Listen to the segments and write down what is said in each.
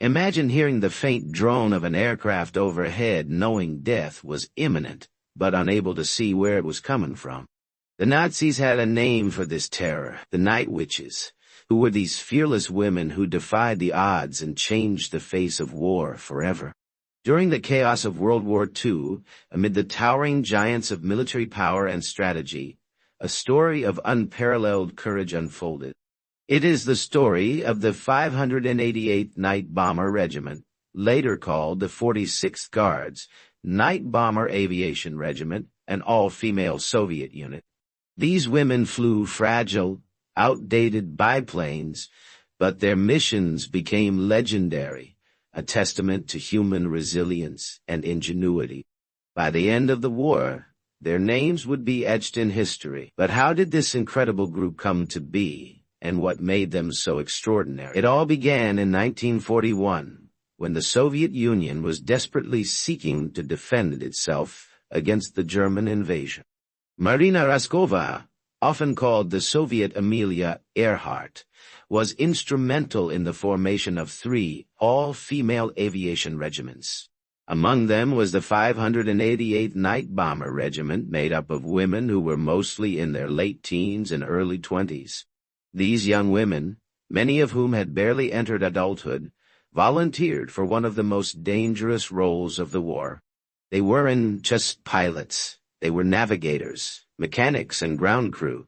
Imagine hearing the faint drone of an aircraft overhead, knowing death was imminent, but unable to see where it was coming from. The Nazis had a name for this terror, the Night Witches, who were these fearless women who defied the odds and changed the face of war forever. During the chaos of World War II, amid the towering giants of military power and strategy, a story of unparalleled courage unfolded. It is the story of the 588th Night Bomber Regiment, later called the 46th Guards, Night Bomber Aviation Regiment, an all-female Soviet unit. These women flew fragile, outdated biplanes, but their missions became legendary, a testament to human resilience and ingenuity. By the end of the war, their names would be etched in history. But how did this incredible group come to be, and what made them so extraordinary? It all began in 1941, when the Soviet Union was desperately seeking to defend itself against the German invasion. Marina Raskova, often called the Soviet Amelia Earhart, was instrumental in the formation of 3 all-female aviation regiments. Among them was the 588th Night Bomber Regiment, made up of women who were mostly in their late teens and early 20s. These young women, many of whom had barely entered adulthood, volunteered for one of the most dangerous roles of the war. They weren't just pilots. They were navigators, mechanics, and ground crew.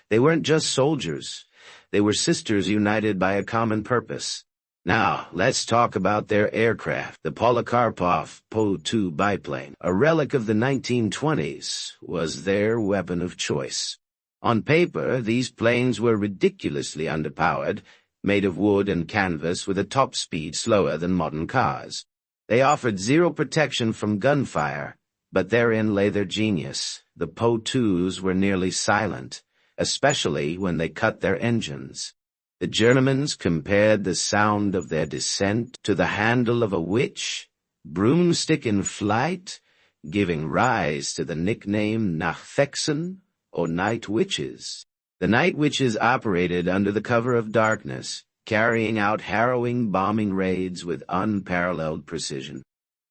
They weren't just soldiers. They were sisters united by a common purpose. Now, let's talk about their aircraft. The Polikarpov Po-2 biplane, a relic of the 1920s, was their weapon of choice. On paper, these planes were ridiculously underpowered, made of wood and canvas with a top speed slower than modern cars. They offered zero protection from gunfire, but therein lay their genius. The Po-2s were nearly silent, especially when they cut their engines. The Germans compared the sound of their descent to the handle of a witch, broomstick in flight, giving rise to the nickname Nachthexen, or Night Witches. The Night Witches operated under the cover of darkness, carrying out harrowing bombing raids with unparalleled precision.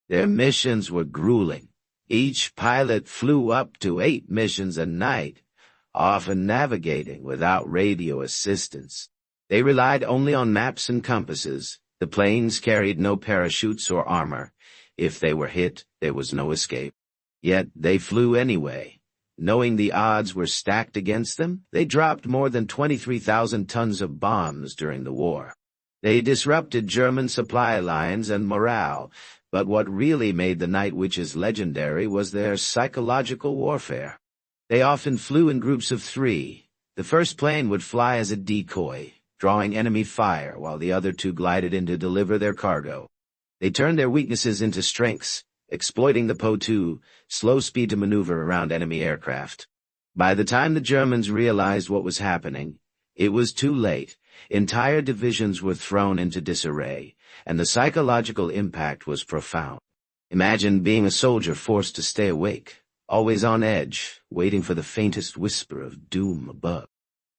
Their missions were grueling. Each pilot flew up to 8 missions a night, often navigating without radio assistance. They relied only on maps and compasses. The planes carried no parachutes or armor. If they were hit, there was no escape. Yet they flew anyway. Knowing the odds were stacked against them, they dropped more than 23,000 tons of bombs during the war. They disrupted German supply lines and morale, but what really made the Night Witches legendary was their psychological warfare. They often flew in groups of 3. The first plane would fly as a decoy, drawing enemy fire, while the other 2 glided in to deliver their cargo. They turned their weaknesses into strengths, exploiting the Po-2 slow speed to maneuver around enemy aircraft. By the time the Germans realized what was happening, it was too late. Entire divisions were thrown into disarray, and the psychological impact was profound. Imagine being a soldier forced to stay awake, always on edge, waiting for the faintest whisper of doom above.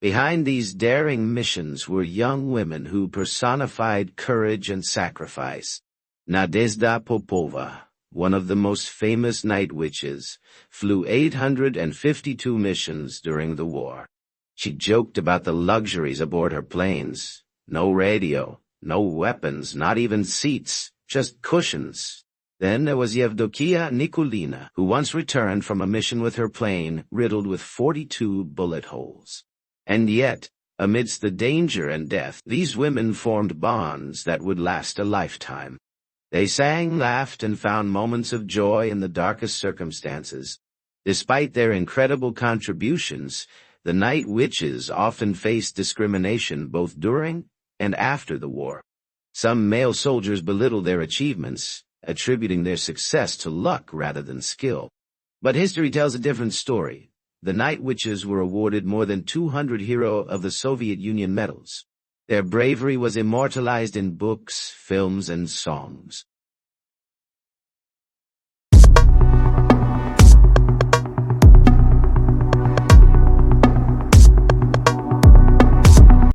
Behind these daring missions were young women who personified courage and sacrifice. Nadezhda Popova, one of the most famous Night Witches, flew 852 missions during the war. She joked about the luxuries aboard her planes. No radio, no weapons, not even seats, just cushions. Then there was Yevdokia Nikulina, who once returned from a mission with her plane riddled with 42 bullet holes. And yet, amidst the danger and death, these women formed bonds that would last a lifetime. They sang, laughed, and found moments of joy in the darkest circumstances. Despite their incredible contributions, the Night Witches often faced discrimination both during and after the war. Some male soldiers belittled their achievements, attributing their success to luck rather than skill. But history tells a different story. The Night Witches were awarded more than 200 Hero of the Soviet Union medals. Their bravery was immortalized in books, films, and songs.